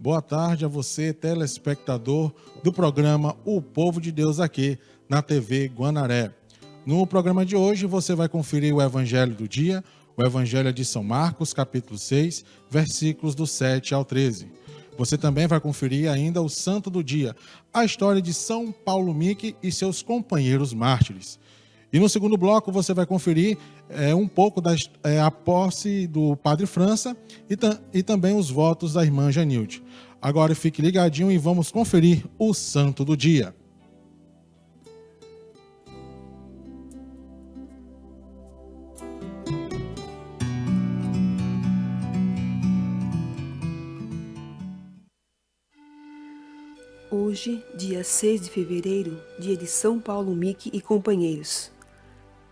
Boa tarde a você, telespectador do programa O Povo de Deus aqui na TV Guanaré. No programa de hoje você vai conferir o Evangelho do dia, o Evangelho de São Marcos, capítulo 6, versículos do 7 ao 13. Você também vai conferir ainda o Santo do Dia, a história de São Paulo Mique e seus companheiros mártires. E no segundo bloco você vai conferir um pouco a posse do Padre França e também os votos da irmã Janilde. Agora fique ligadinho e vamos conferir o Santo do Dia. Hoje, dia 6 de fevereiro, dia de São Paulo Mique e companheiros.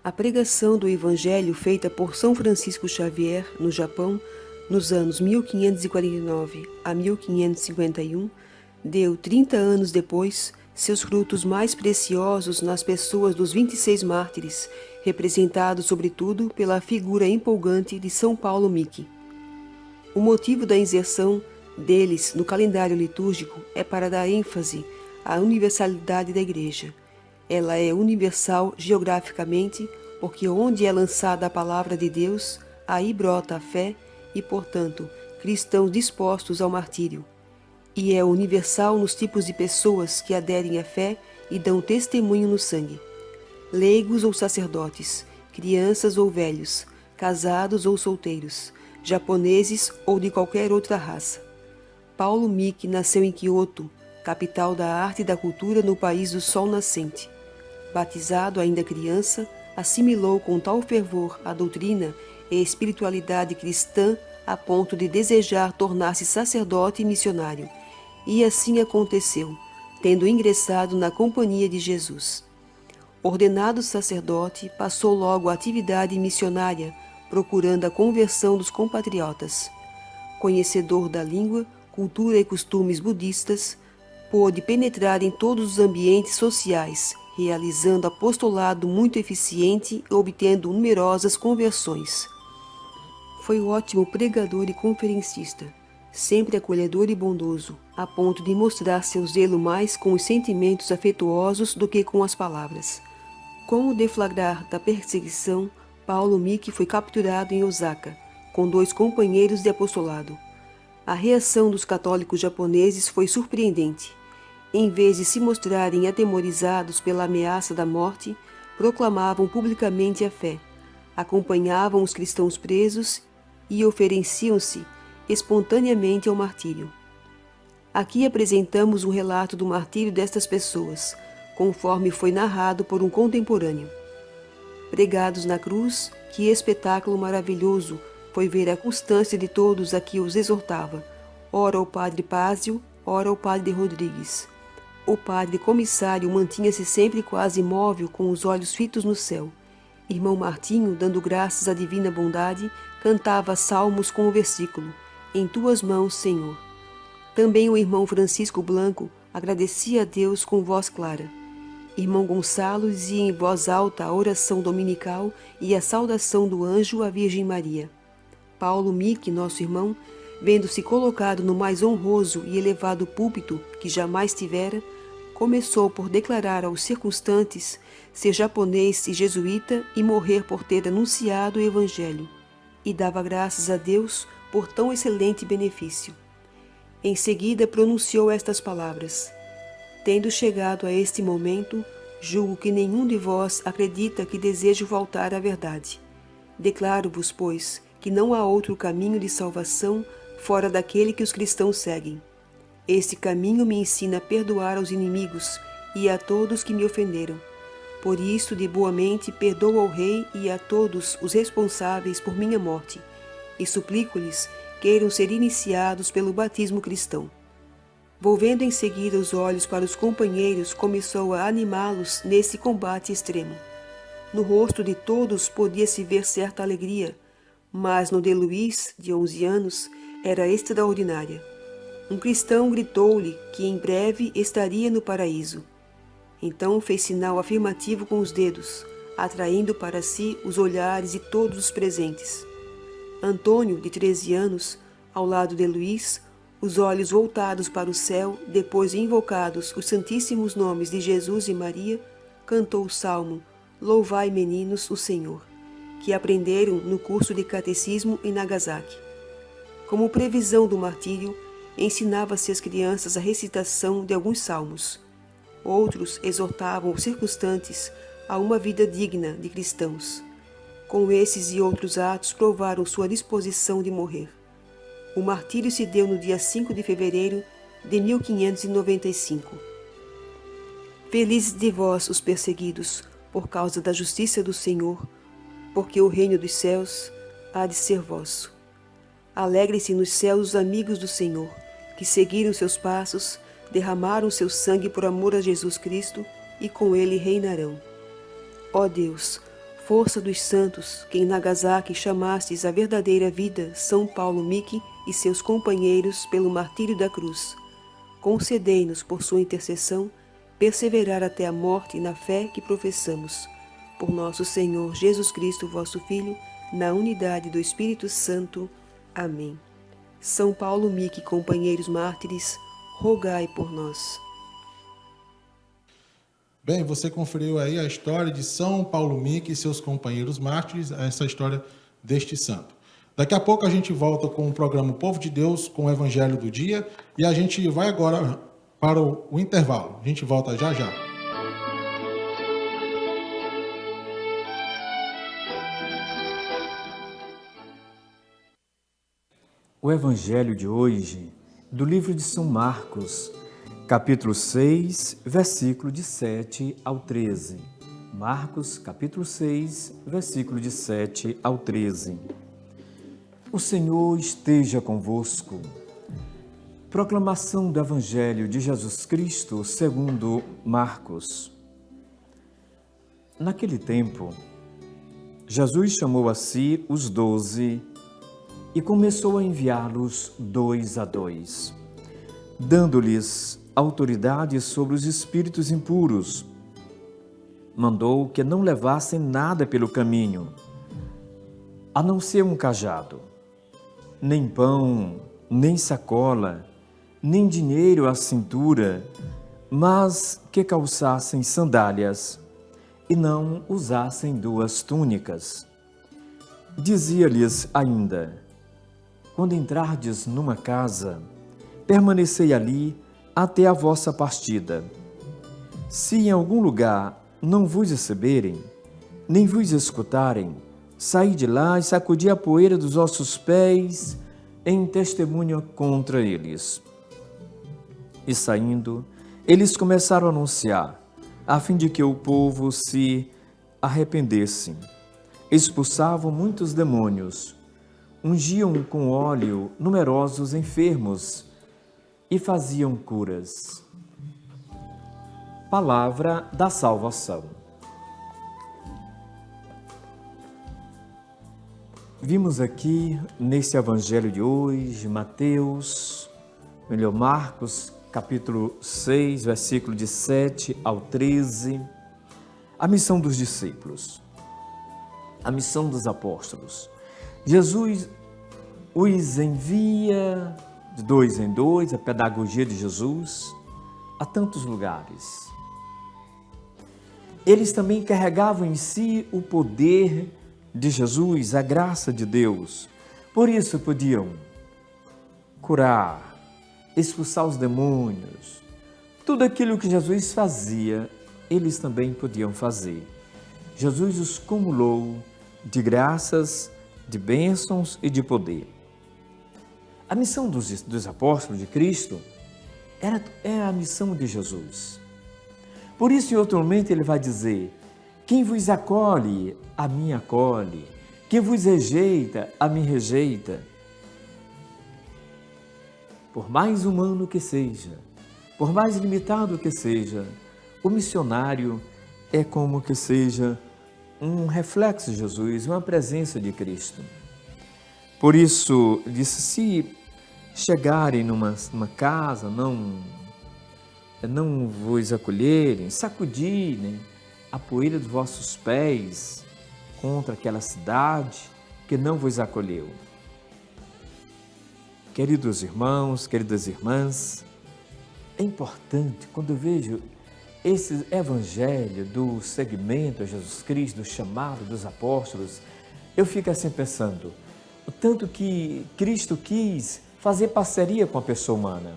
A pregação do Evangelho feita por São Francisco Xavier, no Japão, nos anos 1549 a 1551, deu 30 anos depois seus frutos mais preciosos nas pessoas dos 26 mártires, representados sobretudo pela figura empolgante de São Paulo Mique. O motivo da inserção deles no calendário litúrgico é para dar ênfase à universalidade da Igreja. Ela é universal geograficamente, porque onde é lançada a palavra de Deus, aí brota a fé e, portanto, cristãos dispostos ao martírio. E é universal nos tipos de pessoas que aderem à fé e dão testemunho no sangue. Leigos ou sacerdotes, crianças ou velhos, casados ou solteiros, japoneses ou de qualquer outra raça. Paulo Mique nasceu em Kyoto, capital da arte e da cultura no país do sol nascente. Batizado ainda criança, assimilou com tal fervor a doutrina e espiritualidade cristã a ponto de desejar tornar-se sacerdote e missionário. E assim aconteceu, tendo ingressado na Companhia de Jesus. Ordenado sacerdote, passou logo à atividade missionária, procurando a conversão dos compatriotas. Conhecedor da língua, cultura e costumes budistas, pôde penetrar em todos os ambientes sociais, realizando apostolado muito eficiente e obtendo numerosas conversões. Foi ótimo pregador e conferencista, sempre acolhedor e bondoso, a ponto de mostrar seu zelo mais com os sentimentos afetuosos do que com as palavras. Com o deflagrar da perseguição, Paulo Mique foi capturado em Osaka, com 2 companheiros de apostolado. A reação dos católicos japoneses foi surpreendente. Em vez de se mostrarem atemorizados pela ameaça da morte, proclamavam publicamente a fé, acompanhavam os cristãos presos e ofereciam-se espontaneamente ao martírio. Aqui apresentamos um relato do martírio destas pessoas, conforme foi narrado por um contemporâneo. Pregados na cruz, que espetáculo maravilhoso foi ver a constância de todos a que os exortava, ora o padre Pázio, ora o padre Rodrigues. O padre comissário mantinha-se sempre quase imóvel, com os olhos fitos no céu. Irmão Martinho, dando graças à divina bondade, cantava salmos com o versículo: Em tuas mãos, Senhor. Também o irmão Francisco Blanco agradecia a Deus com voz clara. Irmão Gonçalo dizia em voz alta a oração dominical e a saudação do anjo à Virgem Maria. Paulo Mique, nosso irmão, vendo-se colocado no mais honroso e elevado púlpito que jamais tivera, começou por declarar aos circunstantes ser japonês e jesuíta e morrer por ter anunciado o Evangelho, e dava graças a Deus por tão excelente benefício. Em seguida pronunciou estas palavras: Tendo chegado a este momento, julgo que nenhum de vós acredita que desejo voltar à verdade. Declaro-vos, pois, que não há outro caminho de salvação fora daquele que os cristãos seguem. Este caminho me ensina a perdoar aos inimigos e a todos que me ofenderam. Por isso, de boa mente, perdoo ao rei e a todos os responsáveis por minha morte, e suplico-lhes queiram ser iniciados pelo batismo cristão. Volvendo em seguida os olhos para os companheiros, começou a animá-los nesse combate extremo. No rosto de todos podia-se ver certa alegria, mas no de Luís, de 11 anos, era extraordinária. Um cristão gritou-lhe que em breve estaria no paraíso. Então fez sinal afirmativo com os dedos, atraindo para si os olhares de todos os presentes. Antônio, de 13 anos, ao lado de Luís, os olhos voltados para o céu, depois de invocados os santíssimos nomes de Jesus e Maria, cantou o salmo Louvai, meninos, o Senhor, que aprenderam no curso de catecismo em Nagasaki. Como previsão do martírio, ensinava-se às crianças a recitação de alguns salmos. Outros exortavam os circunstantes a uma vida digna de cristãos. Com esses e outros atos provaram sua disposição de morrer. O martírio se deu no dia 5 de fevereiro de 1595. Felizes de vós, os perseguidos, por causa da justiça do Senhor, porque o reino dos céus há de ser vosso. Alegrem-se nos céus os amigos do Senhor, que seguiram seus passos, derramaram seu sangue por amor a Jesus Cristo e com ele reinarão. Ó Deus, força dos santos, que em Nagasaki chamastes a verdadeira vida São Paulo Miki e seus companheiros pelo martírio da cruz, concedei-nos por sua intercessão perseverar até a morte na fé que professamos. Por nosso Senhor Jesus Cristo, vosso Filho, na unidade do Espírito Santo. Amém. São Paulo Miki, companheiros mártires, rogai por nós. Bem, você conferiu aí a história de São Paulo Miki e seus companheiros mártires, essa história deste santo. Daqui a pouco a gente volta com o programa Povo de Deus, com o Evangelho do Dia, e a gente vai agora para o intervalo. A gente volta já já. O Evangelho de hoje, do livro de São Marcos, capítulo 6, versículo de 7 ao 13. Marcos, capítulo 6, versículo de 7 ao 13. O Senhor esteja convosco. Proclamação do Evangelho de Jesus Cristo segundo Marcos. Naquele tempo, Jesus chamou a si os 12 e começou a enviá-los 2 a 2, dando-lhes autoridade sobre os espíritos impuros. Mandou que não levassem nada pelo caminho, a não ser um cajado, nem pão, nem sacola, nem dinheiro à cintura, mas que calçassem sandálias e não usassem 2 túnicas. Dizia-lhes ainda: quando entrardes numa casa, permanecei ali até a vossa partida. Se em algum lugar não vos receberem, nem vos escutarem, saí de lá e sacudi a poeira dos vossos pés em testemunho contra eles. E saindo, eles começaram a anunciar, a fim de que o povo se arrependesse. Expulsavam muitos demônios, ungiam com óleo numerosos enfermos e faziam curas. Palavra da salvação. Vimos aqui nesse evangelho de hoje, Marcos, capítulo 6, versículo de 7 ao 13, a missão dos discípulos, a missão dos apóstolos. Jesus os envia de 2 em 2, a pedagogia de Jesus, a tantos lugares. Eles também carregavam em si o poder de Jesus, a graça de Deus. Por isso podiam curar, expulsar os demônios. Tudo aquilo que Jesus fazia, eles também podiam fazer. Jesus os cumulou de graças, de bênçãos e de poder. A missão dos apóstolos de Cristo é a missão de Jesus. Por isso, em outro momento, ele vai dizer: quem vos acolhe, a mim acolhe. Quem vos rejeita, a mim rejeita. Por mais humano que seja, por mais limitado que seja, o missionário é como que seja um reflexo de Jesus, uma presença de Cristo. Por isso, disse, se chegarem numa casa, não vos acolherem, sacudirem a poeira dos vossos pés contra aquela cidade que não vos acolheu. Queridos irmãos, queridas irmãs, é importante quando eu vejo esse evangelho do segmento a Jesus Cristo, do chamado dos apóstolos, eu fico assim pensando, o tanto que Cristo quis fazer parceria com a pessoa humana.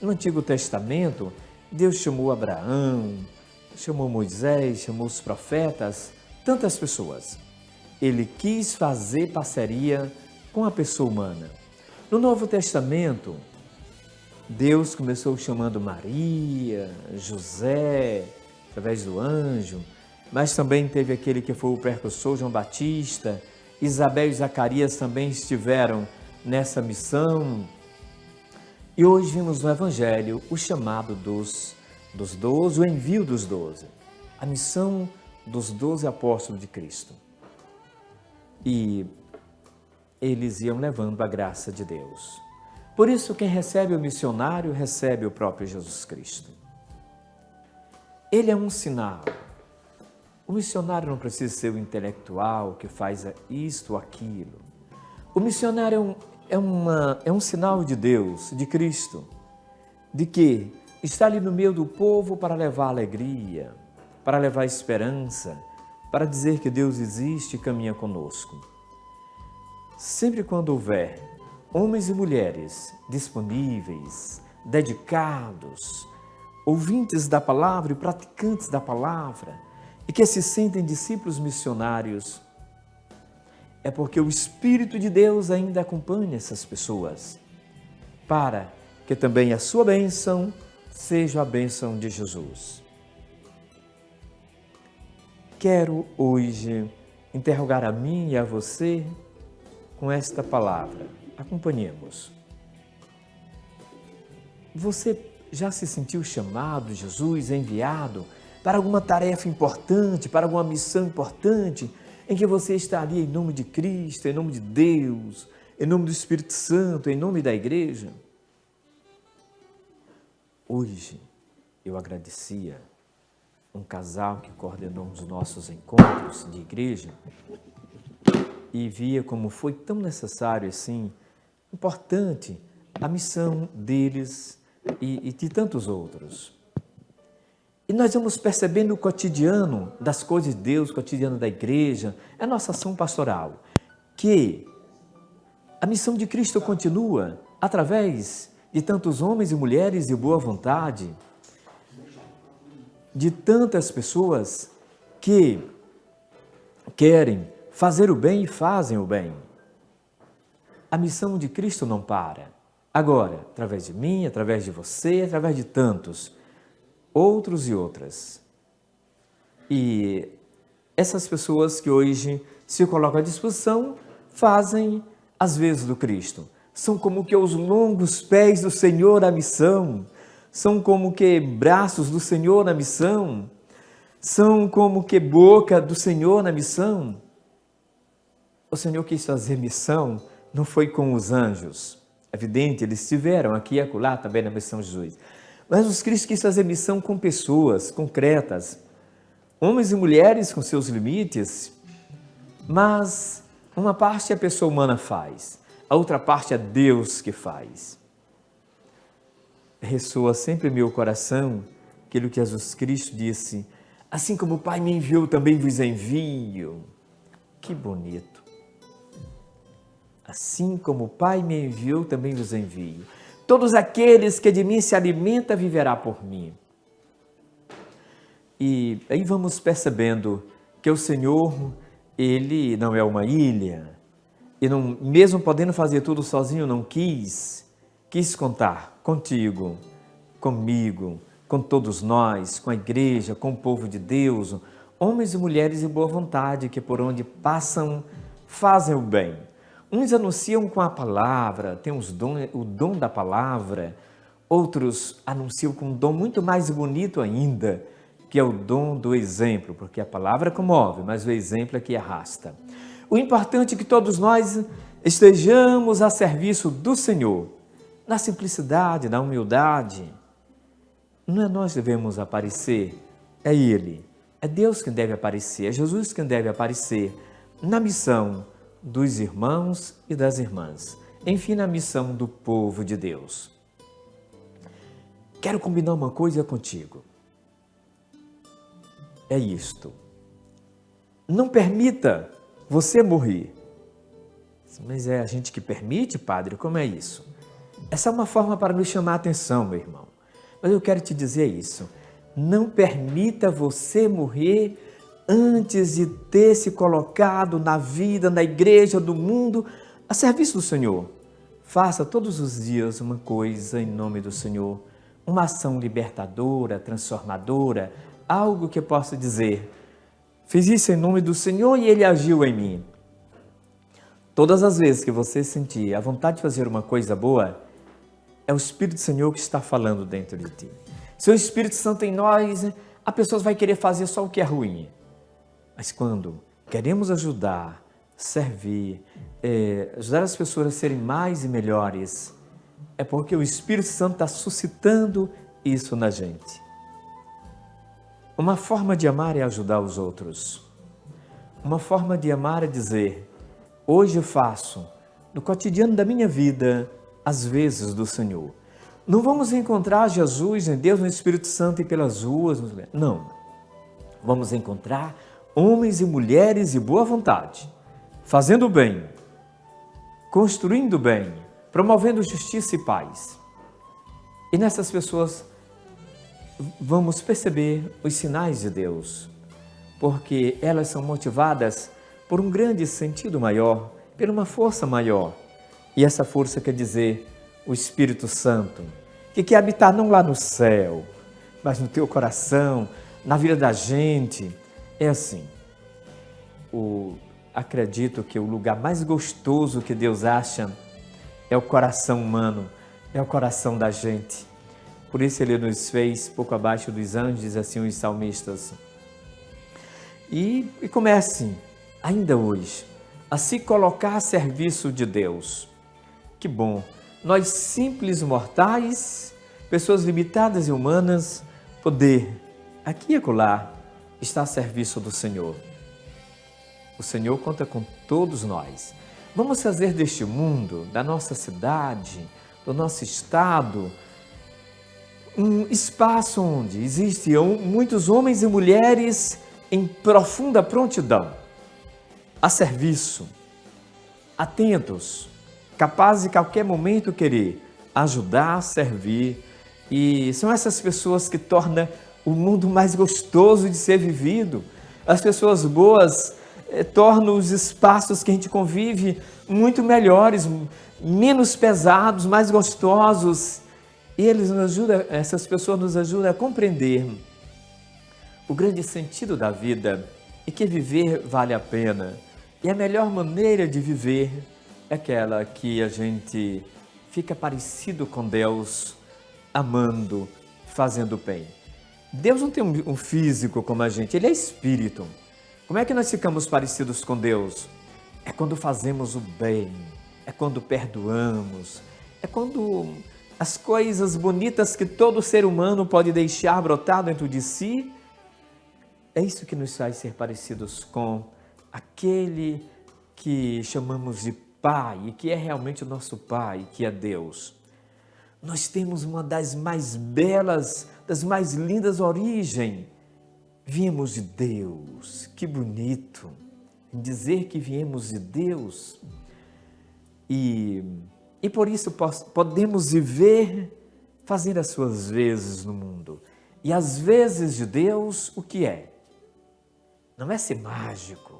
No Antigo Testamento, Deus chamou Abraão, chamou Moisés, chamou os profetas, tantas pessoas. Ele quis fazer parceria com a pessoa humana. No Novo Testamento, Deus começou chamando Maria, José, através do anjo, mas também teve aquele que foi o precursor, João Batista. Isabel e Zacarias também estiveram nessa missão. E hoje vimos no Evangelho o chamado dos 12, o envio dos 12, a missão dos 12 apóstolos de Cristo. E eles iam levando a graça de Deus. Por isso, quem recebe o missionário, recebe o próprio Jesus Cristo. Ele é um sinal. O missionário não precisa ser o intelectual que faz isto ou aquilo. O missionário é um sinal de Deus, de Cristo, de que está ali no meio do povo para levar alegria, para levar esperança, para dizer que Deus existe e caminha conosco. Sempre quando houver homens e mulheres disponíveis, dedicados, ouvintes da palavra e praticantes da palavra, e que se sentem discípulos missionários, é porque o Espírito de Deus ainda acompanha essas pessoas, para que também a sua bênção seja a bênção de Jesus. Quero hoje interrogar a mim e a você com esta palavra. Acompanhemos. Você já se sentiu chamado, Jesus, enviado para alguma tarefa importante, para alguma missão importante, em que você estaria em nome de Cristo, em nome de Deus, em nome do Espírito Santo, em nome da igreja? Hoje eu agradecia um casal que coordenou os nossos encontros de igreja e via como foi tão necessário assim, importante, a missão deles e de tantos outros. E nós vamos percebendo o cotidiano das coisas de Deus, o cotidiano da igreja, a nossa ação pastoral, que a missão de Cristo continua através de tantos homens e mulheres de boa vontade, de tantas pessoas que querem fazer o bem e fazem o bem. A missão de Cristo não para. Agora, através de mim, através de você, através de tantos, outros e outras. E essas pessoas que hoje se colocam à disposição fazem as vezes do Cristo. São como que os longos pés do Senhor na missão, são como que braços do Senhor na missão, são como que boca do Senhor na missão. O Senhor quis fazer missão, não foi com os anjos. É evidente, eles estiveram aqui e acolá também na missão de Jesus. Mas Jesus Cristo quis fazer missão com pessoas concretas, homens e mulheres com seus limites, mas uma parte a pessoa humana faz, a outra parte é Deus que faz. Ressoa sempre em meu coração aquilo que Jesus Cristo disse, assim como o Pai me enviou, também vos envio. Que bonito! Assim como o Pai me enviou, também vos envio. Todos aqueles que de mim se alimentam, viverá por mim. E aí vamos percebendo que o Senhor, Ele não é uma ilha, e não, mesmo podendo fazer tudo sozinho, não quis contar contigo, comigo, com todos nós, com a igreja, com o povo de Deus, homens e mulheres de boa vontade que por onde passam fazem o bem. Uns anunciam com a palavra, têm o dom da palavra, outros anunciam com um dom muito mais bonito ainda, que é o dom do exemplo, porque a palavra comove, mas o exemplo é que arrasta. O importante é que todos nós estejamos a serviço do Senhor, na simplicidade, na humildade. Não é nós que devemos aparecer, é Ele. É Deus quem deve aparecer, é Jesus quem deve aparecer na missão dos irmãos e das irmãs. enfim, na missão do povo de Deus. Quero combinar uma coisa contigo. É isto. Não permita você morrer. Mas é a gente que permite, padre? Como é isso? Essa é uma forma para nos chamar a atenção, meu irmão. Mas eu quero te dizer isso. Não permita você morrer antes de ter se colocado na vida, na igreja, do mundo, a serviço do Senhor. Faça todos os dias uma coisa em nome do Senhor, uma ação libertadora, transformadora, algo que eu possa dizer, fiz isso em nome do Senhor e Ele agiu em mim. Todas as vezes que você sentir a vontade de fazer uma coisa boa, é o Espírito do Senhor que está falando dentro de ti. Se o Espírito Santo em nós, a pessoa vai querer fazer só o que é ruim. Mas quando queremos ajudar, servir, ajudar as pessoas a serem mais e melhores, é porque o Espírito Santo está suscitando isso na gente. Uma forma de amar é ajudar os outros. Uma forma de amar é dizer, hoje eu faço, no cotidiano da minha vida, as vezes do Senhor. Não vamos encontrar Jesus em Deus, no Espírito Santo e pelas ruas. Não. Vamos encontrar homens e mulheres de boa vontade, fazendo o bem, construindo o bem, promovendo justiça e paz. E nessas pessoas vamos perceber os sinais de Deus, porque elas são motivadas por um grande sentido maior, por uma força maior. E essa força quer dizer o Espírito Santo, que quer habitar não lá no céu, mas no teu coração, na vida da gente. É assim, acredito que o lugar mais gostoso que Deus acha é o coração humano, é o coração da gente. Por isso Ele nos fez pouco abaixo dos anjos, diz assim os salmistas. E comece, ainda hoje, a se colocar a serviço de Deus. Que bom! Nós simples mortais, pessoas limitadas e humanas, poder, aqui e acolá, estar a serviço do Senhor. O Senhor conta com todos nós. Vamos fazer deste mundo, da nossa cidade, do nosso estado, um espaço onde existem muitos homens e mulheres em profunda prontidão, a serviço, atentos, capazes de qualquer momento querer ajudar, servir. E são essas pessoas que tornam o mundo mais gostoso de ser vivido. As pessoas boas tornam os espaços que a gente convive muito melhores, menos pesados, mais gostosos. E essas pessoas nos ajudam a compreender o grande sentido da vida e que viver vale a pena. E a melhor maneira de viver é aquela que a gente fica parecido com Deus, amando, fazendo bem. Deus não tem um físico como a gente, Ele é espírito. Como é que nós ficamos parecidos com Deus? É quando fazemos o bem, é quando perdoamos, é quando as coisas bonitas que todo ser humano pode deixar brotar dentro de si, é isso que nos faz ser parecidos com aquele que chamamos de Pai, e que é realmente o nosso Pai, que é Deus. Nós temos uma das mais belas, das mais lindas origens. Viemos de Deus, que bonito em dizer que viemos de Deus. E por isso podemos viver fazendo as suas vezes no mundo. E as vezes de Deus, o que é? Não é ser mágico,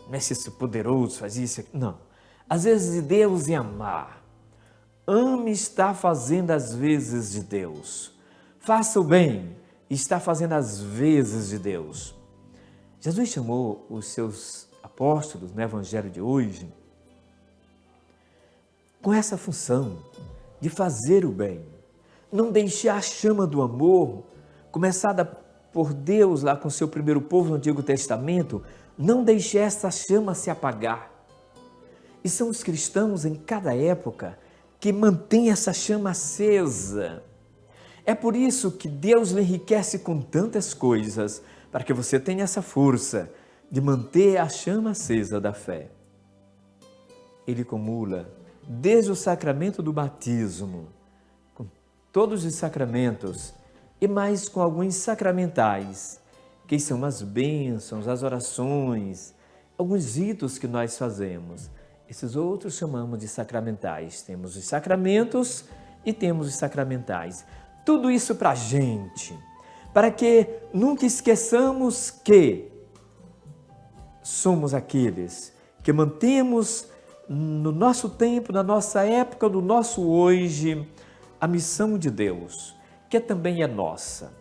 não é ser poderoso, fazer isso aqui, não. As vezes de Deus é amar. Ame estar fazendo as vezes de Deus. Faça o bem e está fazendo as vezes de Deus. Jesus chamou os seus apóstolos no Evangelho de hoje com essa função de fazer o bem. Não deixar a chama do amor, começada por Deus lá com o seu primeiro povo no Antigo Testamento, não deixar essa chama se apagar. E são os cristãos em cada época que mantêm essa chama acesa. É por isso que Deus lhe enriquece com tantas coisas, para que você tenha essa força de manter a chama acesa da fé. Ele acumula desde o sacramento do batismo, com todos os sacramentos, e mais com alguns sacramentais, que são as bênçãos, as orações, alguns ritos que nós fazemos. Esses outros chamamos de sacramentais. Temos os sacramentos e temos os sacramentais. Tudo isso para a gente, para que nunca esqueçamos que somos aqueles que mantemos no nosso tempo, na nossa época, no nosso hoje, a missão de Deus, que também é nossa,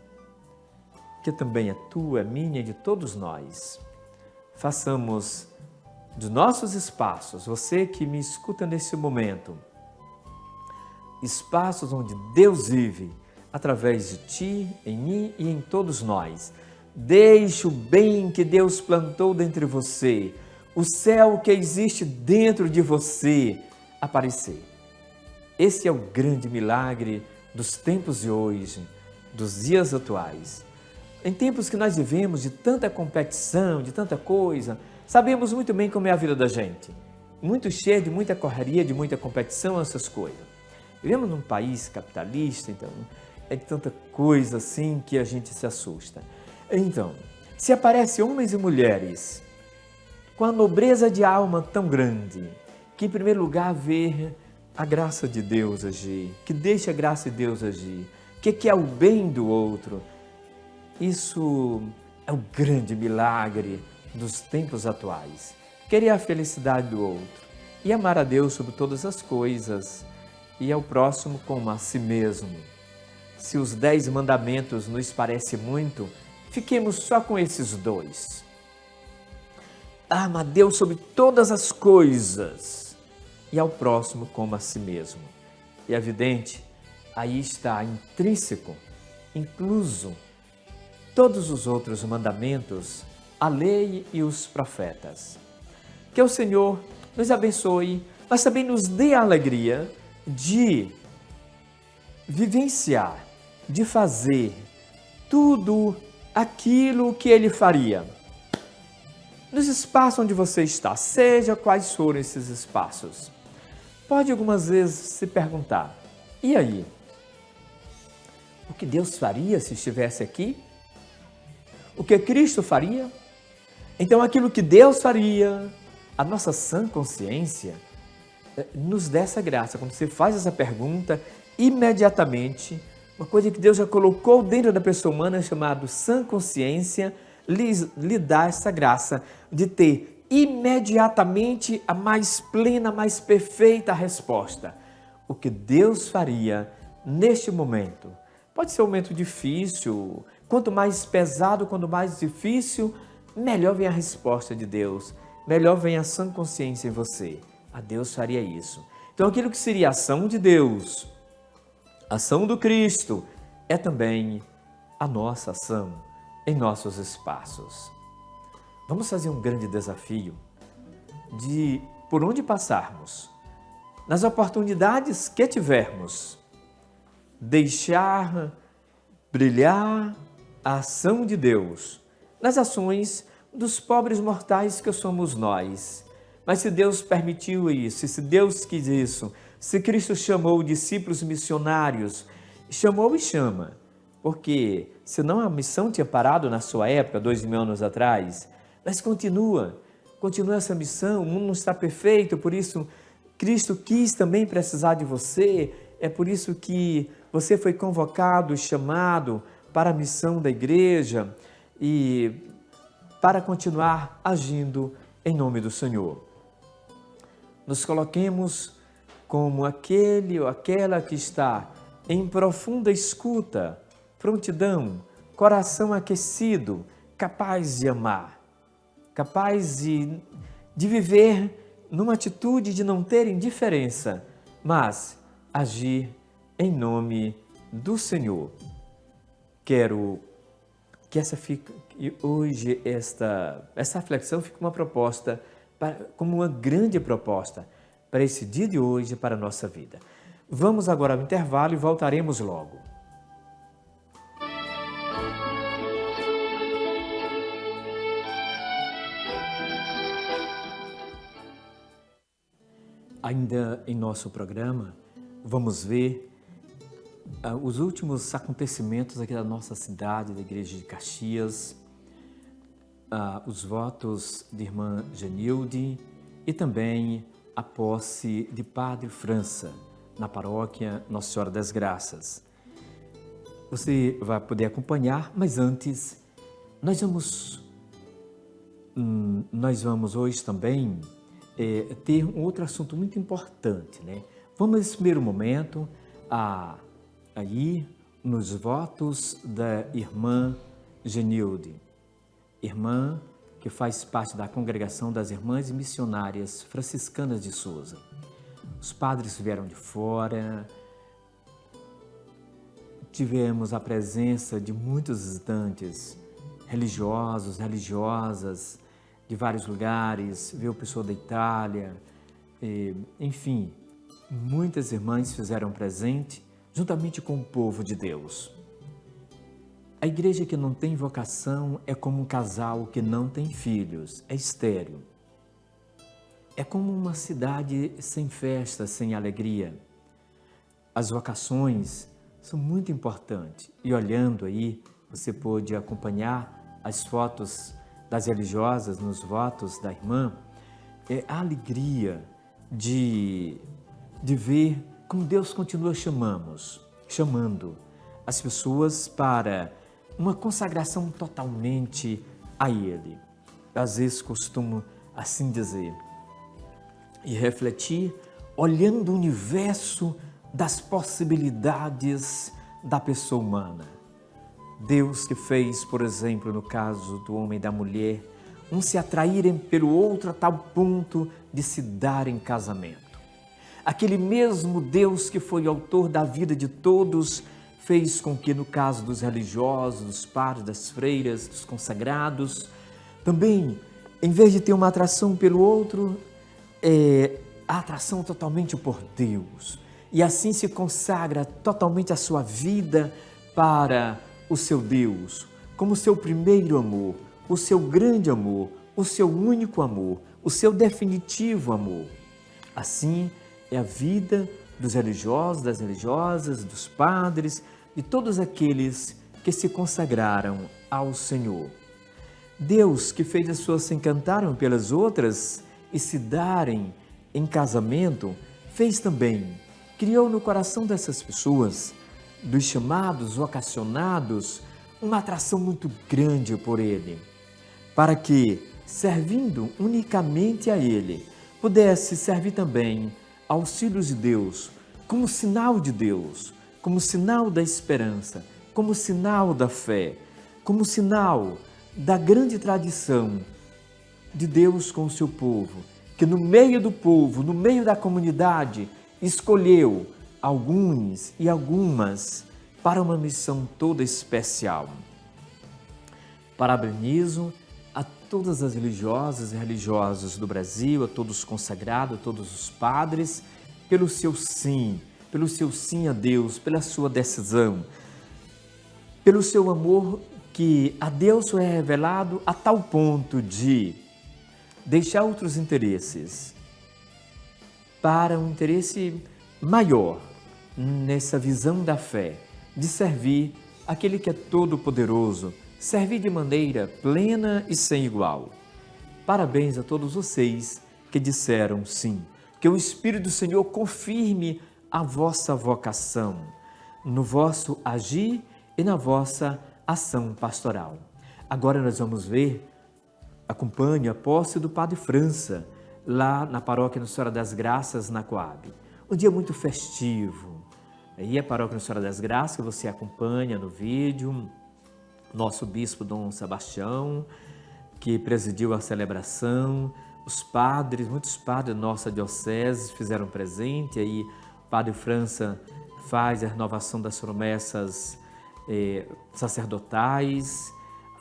que também é tua, é minha, de todos nós. Façamos dos nossos espaços, você que me escuta nesse momento, espaços onde Deus vive, através de ti, em mim e em todos nós. Deixe o bem que Deus plantou dentro de você, o céu que existe dentro de você, aparecer. Esse é o grande milagre dos tempos de hoje, dos dias atuais. Em tempos que nós vivemos de tanta competição, de tanta coisa, sabemos muito bem como é a vida da gente. Muito cheia de muita correria, de muita competição, essas coisas. Vivemos num país capitalista, então é de tanta coisa assim que a gente se assusta. Então, se aparecem homens e mulheres com a nobreza de alma tão grande, que em primeiro lugar vê a graça de Deus agir, que deixa a graça de Deus agir, que quer o bem do outro, isso é o grande milagre dos tempos atuais. Querer a felicidade do outro e amar a Deus sobre todas as coisas e ao próximo como a si mesmo. Se os 10 mandamentos nos parecem muito, fiquemos só com esses 2. Ama a Deus sobre todas as coisas e ao próximo como a si mesmo. E é evidente, aí está intrínseco, incluso, todos os outros mandamentos, a lei e os profetas. Que o Senhor nos abençoe, mas também nos dê a alegria de vivenciar, de fazer tudo aquilo que Ele faria. Nos espaços onde você está, seja quais forem esses espaços, pode algumas vezes se perguntar, e aí? O que Deus faria se estivesse aqui? O que Cristo faria? Então aquilo que Deus faria, a nossa sã consciência nos dá essa graça. Quando você faz essa pergunta, imediatamente, uma coisa que Deus já colocou dentro da pessoa humana, chamado sã consciência, lhe dá essa graça de ter imediatamente a mais plena, mais perfeita resposta. O que Deus faria neste momento. Pode ser um momento difícil, quanto mais pesado, quanto mais difícil, melhor vem a resposta de Deus, melhor vem a sã consciência em você. A Deus faria isso. Então aquilo que seria a ação de Deus, a ação do Cristo, é também a nossa ação em nossos espaços. Vamos fazer um grande desafio de, por onde passarmos, nas oportunidades que tivermos, deixar brilhar a ação de Deus nas ações dos pobres mortais que somos nós. Mas se Deus permitiu isso, se Deus quis isso, se Cristo chamou discípulos missionários, chamou e chama, porque senão a missão tinha parado na sua época, 2000 anos atrás, mas continua essa missão, o mundo não está perfeito, por isso Cristo quis também precisar de você, é por isso que você foi convocado, chamado para a missão da igreja e para continuar agindo em nome do Senhor. Nos coloquemos como aquele ou aquela que está em profunda escuta, prontidão, coração aquecido, capaz de amar, capaz de viver numa atitude de não ter indiferença, mas agir em nome do Senhor. Quero que hoje essa reflexão fique uma proposta, como uma grande proposta para esse dia de hoje, para a nossa vida. Vamos agora ao intervalo e voltaremos logo. Ainda em nosso programa, vamos ver os últimos acontecimentos aqui da nossa cidade, da Igreja de Caxias, os votos de irmã Genilde e também a posse de Padre França na paróquia Nossa Senhora das Graças. Você vai poder acompanhar, mas antes nós vamos hoje também ter um outro assunto muito importante, né? Vamos nesse primeiro momento aí nos votos da irmã Genilde, irmã que faz parte da congregação das Irmãs Missionárias Franciscanas de Souza. Os padres vieram de fora, tivemos a presença de muitos visitantes religiosos, religiosas, de vários lugares, veio pessoa da Itália, enfim, muitas irmãs fizeram presente juntamente com o povo de Deus. A igreja que não tem vocação é como um casal que não tem filhos, é estéril. É como uma cidade sem festa, sem alegria. As vocações são muito importantes e olhando aí, você pôde acompanhar as fotos das religiosas nos votos da irmã, a alegria de ver como Deus continua chamando as pessoas para uma consagração totalmente a Ele. Às vezes costumo assim dizer e refletir, olhando o universo das possibilidades da pessoa humana. Deus que fez, por exemplo, no caso do homem e da mulher, um se atraírem pelo outro a tal ponto de se dar em casamento. Aquele mesmo Deus que foi autor da vida de todos, fez com que, no caso dos religiosos, dos padres, das freiras, dos consagrados, também, em vez de ter uma atração pelo outro, a atração totalmente por Deus. E assim se consagra totalmente a sua vida para o seu Deus, como o seu primeiro amor, o seu grande amor, o seu único amor, o seu definitivo amor. Assim é a vida dos religiosos, das religiosas, dos padres, de todos aqueles que se consagraram ao Senhor. Deus, que fez as pessoas se encantarem pelas outras e se darem em casamento, fez também, criou no coração dessas pessoas, dos chamados, vocacionados, uma atração muito grande por Ele, para que, servindo unicamente a Ele, pudesse servir também aos filhos de Deus, como sinal de Deus, como sinal da esperança, como sinal da fé, como sinal da grande tradição de Deus com o seu povo, que no meio do povo, no meio da comunidade, escolheu alguns e algumas para uma missão toda especial. Parabenizo a todas as religiosas e religiosos do Brasil, a todos os consagrados, a todos os padres, pelo seu sim a Deus, pela sua decisão, pelo seu amor que a Deus foi revelado a tal ponto de deixar outros interesses para um interesse maior nessa visão da fé, de servir aquele que é todo-poderoso, servir de maneira plena e sem igual. Parabéns a todos vocês que disseram sim, que o Espírito do Senhor confirme a vossa vocação, no vosso agir e na vossa ação pastoral. Agora nós vamos ver, acompanhe a posse do Padre França, lá na paróquia Nossa Senhora das Graças, na Coab. Um dia muito festivo. Aí a paróquia Nossa Senhora das Graças, que você acompanha no vídeo, nosso bispo Dom Sebastião, que presidiu a celebração, os padres, muitos padres da nossa diocese fizeram presente, aí o Padre França faz a renovação das promessas sacerdotais,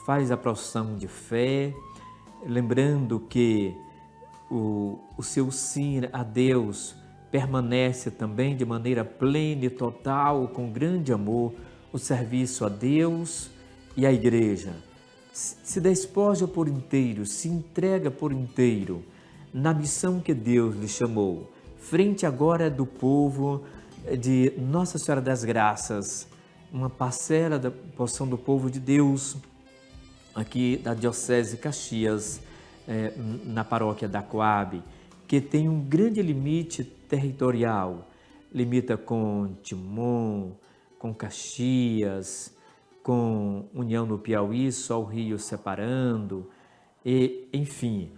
faz a profissão de fé, lembrando que o seu sim a Deus permanece também de maneira plena e total, com grande amor, o serviço a Deus e à Igreja. Se despoja por inteiro, se entrega por inteiro na missão que Deus lhe chamou, frente agora do povo de Nossa Senhora das Graças, uma parcela da porção do povo de Deus, aqui da Diocese de Caxias, na paróquia da Coab, que tem um grande limite territorial, limita com Timon, com Caxias, com União no Piauí, só o Rio separando, e, enfim,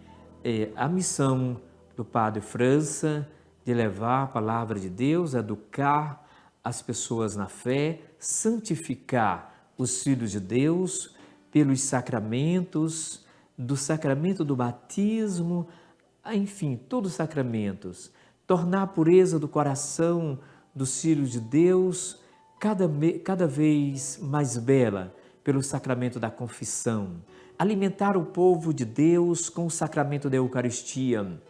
a missão do Padre França de levar a palavra de Deus, educar as pessoas na fé, santificar os filhos de Deus pelos sacramentos, do sacramento do batismo, enfim, todos os sacramentos, tornar a pureza do coração dos filhos de Deus cada vez mais bela pelo sacramento da confissão, alimentar o povo de Deus com o sacramento da Eucaristia.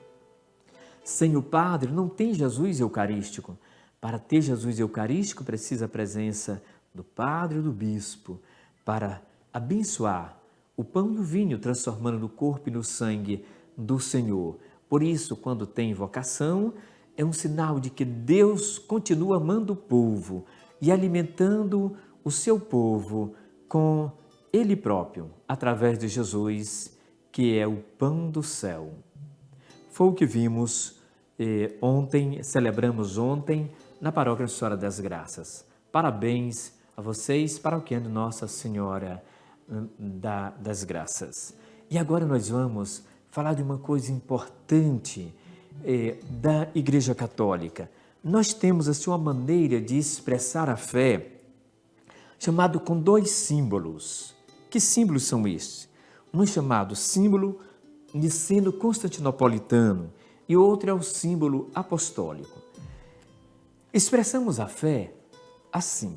Sem o Padre não tem Jesus Eucarístico. Para ter Jesus Eucarístico precisa a presença do Padre e do Bispo para abençoar o pão e o vinho, transformando no corpo e no sangue do Senhor. Por isso, quando tem invocação, é um sinal de que Deus continua amando o povo e alimentando o seu povo com Ele próprio, através de Jesus, que é o pão do céu. Foi o que vimos ontem, celebramos ontem, na Paróquia Nossa Senhora das Graças. Parabéns a vocês, paroquiano Nossa Senhora das Graças. E agora nós vamos falar de uma coisa importante da Igreja Católica. Nós temos assim uma maneira de expressar a fé chamado com dois símbolos. Que símbolos são estes? Um é chamado símbolo niceno-constantinopolitano e outro é o símbolo apostólico. Expressamos a fé assim,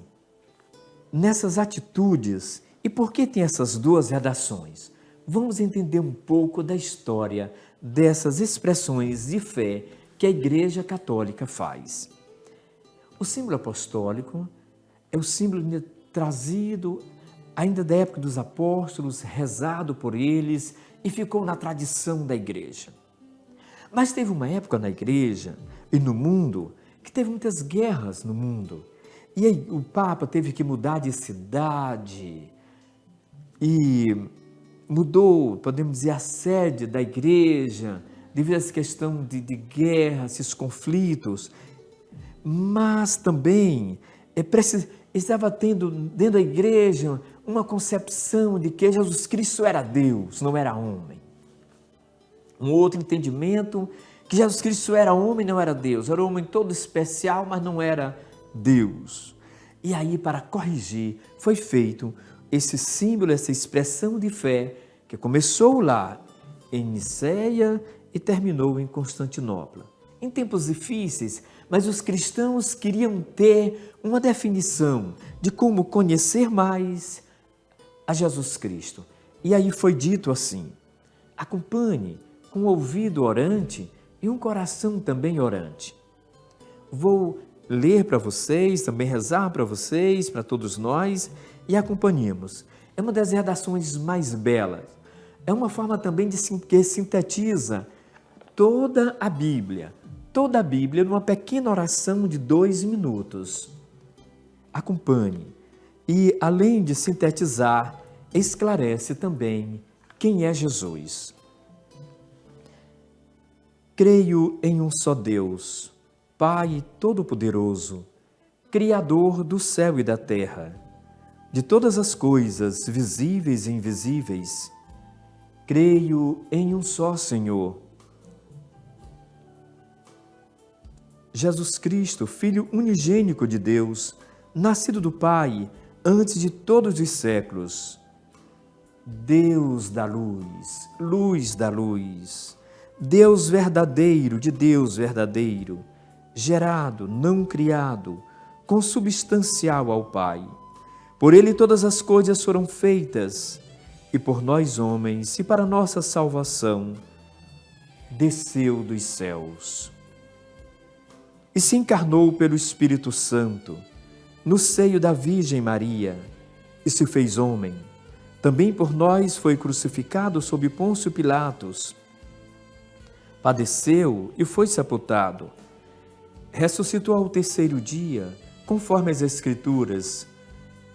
nessas atitudes. E por que tem essas duas redações? Vamos entender um pouco da história dessas expressões de fé que a Igreja Católica faz. O símbolo apostólico é o símbolo trazido ainda da época dos apóstolos, rezado por eles e ficou na tradição da Igreja. Mas teve uma época na Igreja e no mundo que teve muitas guerras no mundo. E aí o Papa teve que mudar de cidade e mudou, podemos dizer, a sede da Igreja devido a essa questão de guerra, esses conflitos. Mas também estava tendo dentro da Igreja uma concepção de que Jesus Cristo era Deus, não era homem. Um outro entendimento que Jesus Cristo era homem, não era Deus. Era um homem todo especial, mas não era Deus. E aí, para corrigir, foi feito esse símbolo, essa expressão de fé que começou lá em Niceia e terminou em Constantinopla. Em tempos difíceis, mas os cristãos queriam ter uma definição de como conhecer mais a Jesus Cristo. E aí foi dito assim: acompanhe com um ouvido orante e um coração também orante. Vou ler para vocês, também rezar para vocês, para todos nós, e acompanhemos. É uma das redações mais belas. É uma forma também que sintetiza toda a Bíblia numa pequena oração de 2 minutos. Acompanhe. E, além de sintetizar, esclarece também quem é Jesus. Creio em um só Deus, Pai Todo-Poderoso, Criador do céu e da terra, de todas as coisas visíveis e invisíveis. Creio em um só Senhor, Jesus Cristo, Filho unigênico de Deus, nascido do Pai antes de todos os séculos. Deus da luz, luz da luz, Deus verdadeiro de Deus verdadeiro, gerado, não criado, consubstancial ao Pai. Por Ele todas as coisas foram feitas, e por nós homens, e para nossa salvação, desceu dos céus. E se encarnou pelo Espírito Santo, no seio da Virgem Maria, e se fez homem. Também por nós foi crucificado sob Pôncio Pilatos. Padeceu e foi sepultado. ressuscitou ao terceiro dia, conforme as Escrituras,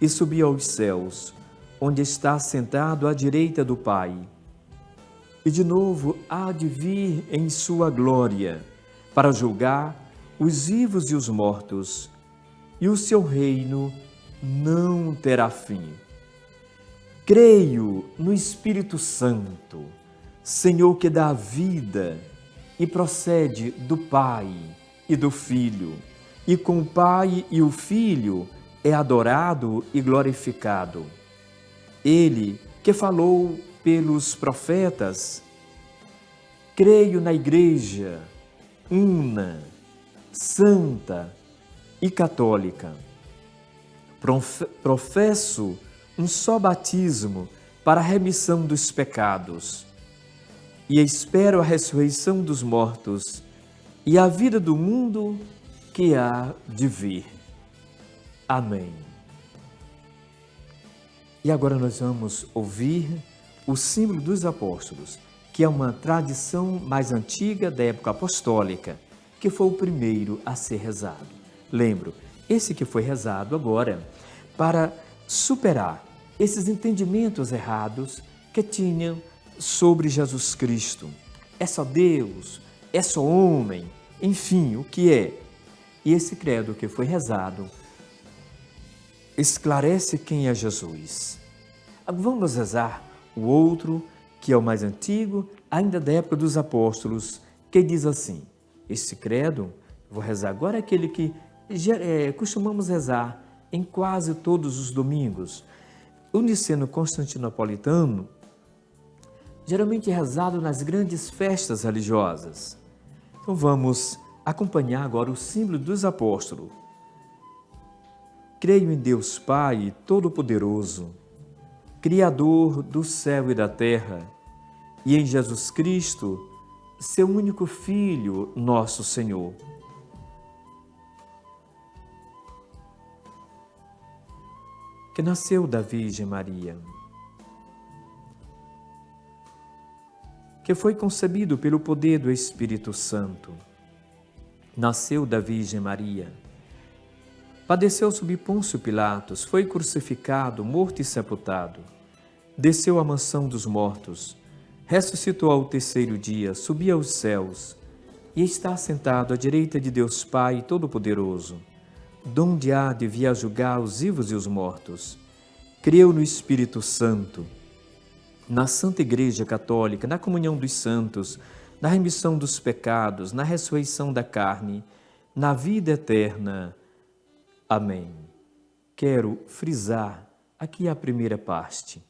e subiu aos céus, onde está sentado à direita do Pai. E de novo há de vir em sua glória, para julgar os vivos e os mortos, e o seu reino não terá fim. Creio no Espírito Santo, Senhor que dá vida e procede do Pai e do Filho, e com o Pai e o Filho é adorado e glorificado. Ele que falou pelos profetas, creio na Igreja una, santa e católica. Professo um só batismo para a remissão dos pecados e espero a ressurreição dos mortos e a vida do mundo que há de vir. Amém. E agora nós vamos ouvir o símbolo dos apóstolos, que é uma tradição mais antiga da época apostólica, que foi o primeiro a ser rezado. Lembro, esse que foi rezado agora para superar esses entendimentos errados que tinham sobre Jesus Cristo. É só Deus, é só homem, enfim, o que é? E esse credo que foi rezado esclarece quem é Jesus. Vamos rezar o outro, que é o mais antigo, ainda da época dos apóstolos, que diz assim, esse credo, vou rezar agora, é aquele que costumamos rezar em quase todos os domingos. O niceno constantinopolitano, geralmente rezado nas grandes festas religiosas. Então vamos acompanhar agora o símbolo dos apóstolos. Creio em Deus Pai Todo-Poderoso, Criador do céu e da terra, e em Jesus Cristo, seu único Filho, nosso Senhor. Que nasceu da Virgem Maria, que foi concebido pelo poder do Espírito Santo, nasceu da Virgem Maria, padeceu sob Pôncio Pilatos, foi crucificado, morto e sepultado, desceu à mansão dos mortos, ressuscitou ao terceiro dia, subiu aos céus e está sentado à direita de Deus Pai Todo-Poderoso, donde há de vir a julgar os vivos e os mortos. Creu no Espírito Santo, na Santa Igreja Católica, na comunhão dos santos, na remissão dos pecados, na ressurreição da carne, na vida eterna. Amém. Quero frisar aqui a primeira parte.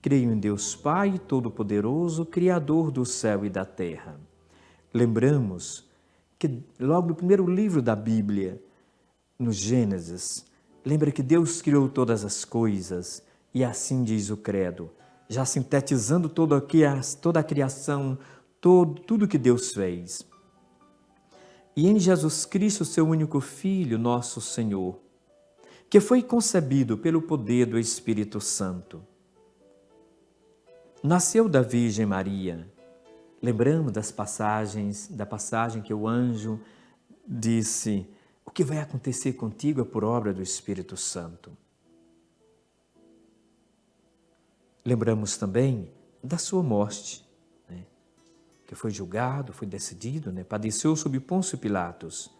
Creio em Deus Pai Todo-Poderoso, Criador do céu e da terra. Lembramos que logo no primeiro livro da Bíblia, no Gênesis, lembra que Deus criou todas as coisas e assim diz o credo, já sintetizando toda a criação, tudo que Deus fez. E em Jesus Cristo, seu único Filho, nosso Senhor, que foi concebido pelo poder do Espírito Santo, nasceu da Virgem Maria. Lembramos da passagem que o anjo disse, o que vai acontecer contigo é por obra do Espírito Santo. Lembramos também da sua morte, né? Que foi julgado, foi decidido, né? Padeceu sob Pôncio Pilatos.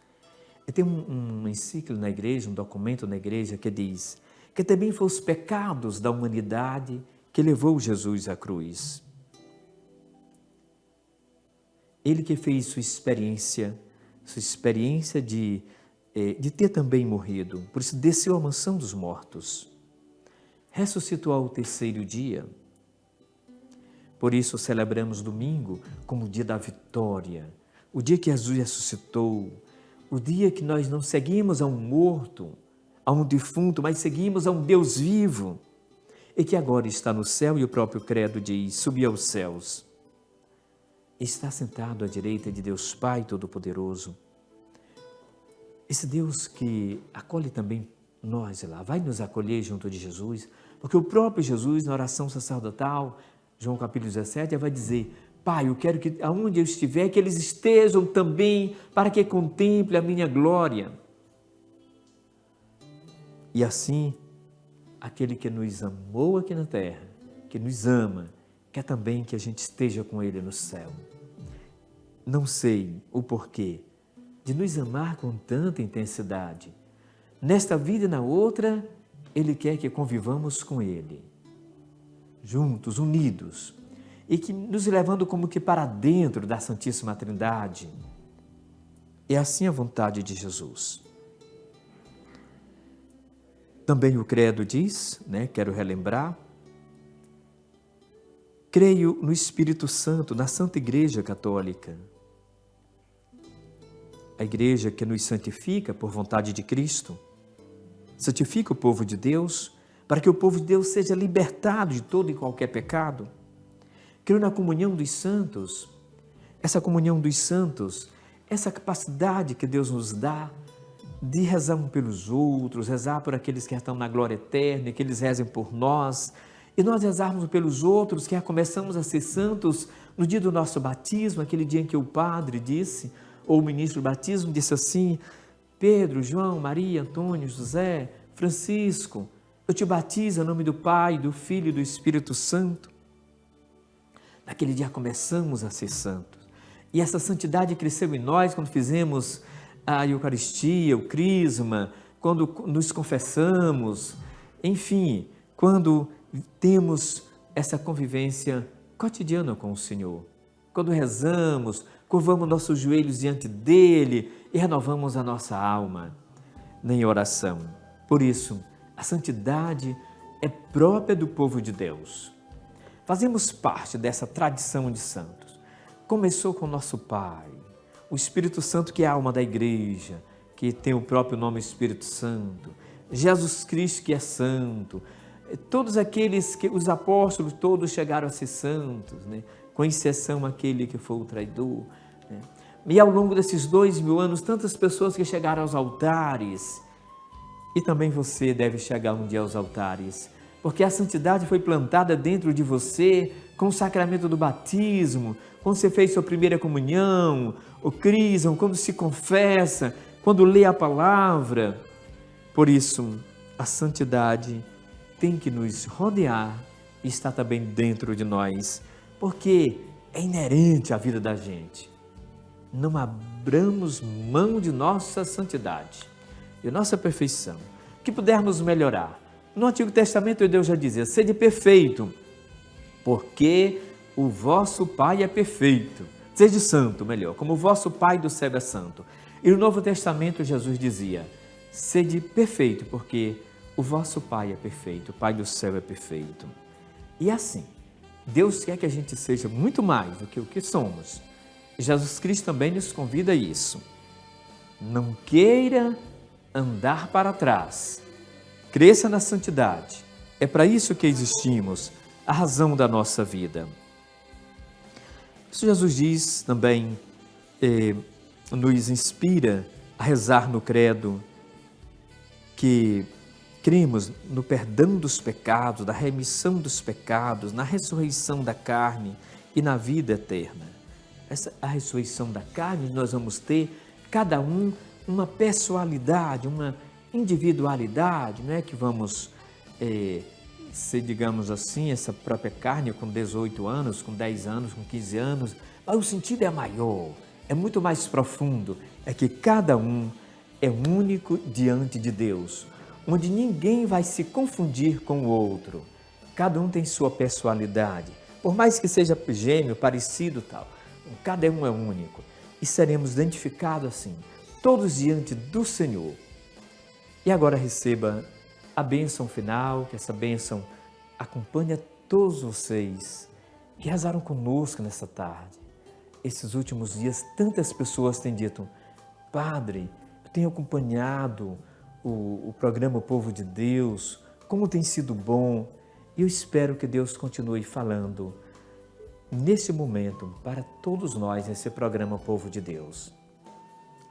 E tem um encíclico na igreja, um documento na igreja que diz que também foram os pecados da humanidade que levou Jesus à cruz. Ele que fez sua experiência de ter também morrido, por isso desceu à mansão dos mortos, ressuscitou ao terceiro dia. Por isso celebramos domingo como o dia da vitória, o dia que Jesus ressuscitou, o dia que nós não seguimos a um morto, a um defunto, mas seguimos a um Deus vivo, e que agora está no céu, e o próprio credo diz, subiu aos céus. Está sentado à direita de Deus Pai Todo-Poderoso. Esse Deus que acolhe também nós lá, vai nos acolher junto de Jesus, porque o próprio Jesus, na oração sacerdotal, João capítulo 17, vai dizer, Pai, eu quero que aonde eu estiver, que eles estejam também para que contemple a minha glória. E assim, aquele que nos amou aqui na terra, que nos ama, quer também que a gente esteja com Ele no céu. Não sei o porquê de nos amar com tanta intensidade. Nesta vida e na outra, Ele quer que convivamos com Ele, juntos, unidos, e que nos levando como que para dentro da Santíssima Trindade. É assim a vontade de Jesus. Também o credo diz, quero relembrar, creio no Espírito Santo, na Santa Igreja Católica. A Igreja que nos santifica por vontade de Cristo, santifica o povo de Deus, para que o povo de Deus seja libertado de todo e qualquer pecado. Creio na comunhão dos santos, essa comunhão dos santos, essa capacidade que Deus nos dá de rezar um pelos outros, rezar por aqueles que estão na glória eterna, que eles rezem por nós, e nós rezarmos pelos outros, que começamos a ser santos no dia do nosso batismo, aquele dia em que o padre disse, ou o ministro do batismo disse assim: Pedro, João, Maria, Antônio, José, Francisco, eu te batizo em nome do Pai, do Filho e do Espírito Santo. Naquele dia começamos a ser santos. E essa santidade cresceu em nós quando fizemos a Eucaristia, o Crisma, quando nos confessamos, enfim, quando temos essa convivência cotidiana com o Senhor. Quando rezamos, curvamos nossos joelhos diante dEle e renovamos a nossa alma em oração. Por isso, a santidade é própria do povo de Deus. Fazemos parte dessa tradição de santos. Começou com o nosso Pai, o Espírito Santo, que é a alma da igreja, que tem o próprio nome Espírito Santo, Jesus Cristo, que é santo, todos aqueles que os apóstolos todos chegaram a ser santos, com exceção aquele que foi o traidor. E ao longo desses 2000 anos, tantas pessoas que chegaram aos altares, e também você deve chegar um dia aos altares, porque a santidade foi plantada dentro de você com o sacramento do batismo, quando você fez sua primeira comunhão, o crisma, quando se confessa, quando lê a palavra. Por isso, a santidade tem que nos rodear e está também dentro de nós, porque é inerente à vida da gente. Não abramos mão de nossa santidade, de nossa perfeição, que pudermos melhorar. No Antigo Testamento, Deus já dizia: sede perfeito, porque o vosso Pai é perfeito. Sede santo, melhor, como o vosso Pai do céu é santo. E no Novo Testamento, Jesus dizia: sede perfeito, porque o vosso Pai é perfeito, o Pai do céu é perfeito. E assim, Deus quer que a gente seja muito mais do que o que somos. Jesus Cristo também nos convida a isso. Não queira andar para trás. Cresça na santidade. É para isso que existimos, a razão da nossa vida. Isso Jesus diz também, nos inspira a rezar no credo, que cremos no perdão dos pecados, na remissão dos pecados, na ressurreição da carne e na vida eterna. A ressurreição da carne, nós vamos ter, cada um, uma pessoalidade, uma individualidade, não é que vamos ser, digamos assim, essa própria carne com 18 anos, com 10 anos, com 15 anos, mas o sentido é maior, é muito mais profundo, é que cada um é único diante de Deus, onde ninguém vai se confundir com o outro, cada um tem sua pessoalidade, por mais que seja gêmeo, parecido tal, cada um é único, e seremos identificados assim, todos diante do Senhor. E agora receba a bênção final, que essa bênção acompanhe a todos vocês que rezaram conosco nessa tarde. Esses últimos dias, tantas pessoas têm dito: Padre, eu tenho acompanhado o programa O Povo de Deus, como tem sido bom. E eu espero que Deus continue falando nesse momento para todos nós, nesse programa O Povo de Deus.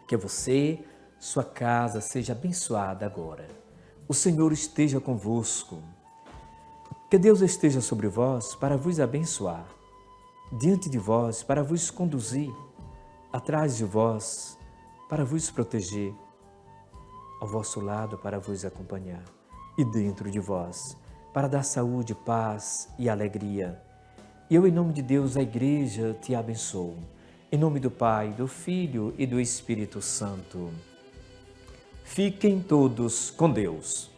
Que você, sua casa, seja abençoada agora. O Senhor esteja convosco. Que Deus esteja sobre vós para vos abençoar, diante de vós para vos conduzir, atrás de vós para vos proteger, ao vosso lado para vos acompanhar e dentro de vós para dar saúde, paz e alegria. E eu, em nome de Deus, a Igreja, te abençoo. Em nome do Pai, do Filho e do Espírito Santo. Fiquem todos com Deus.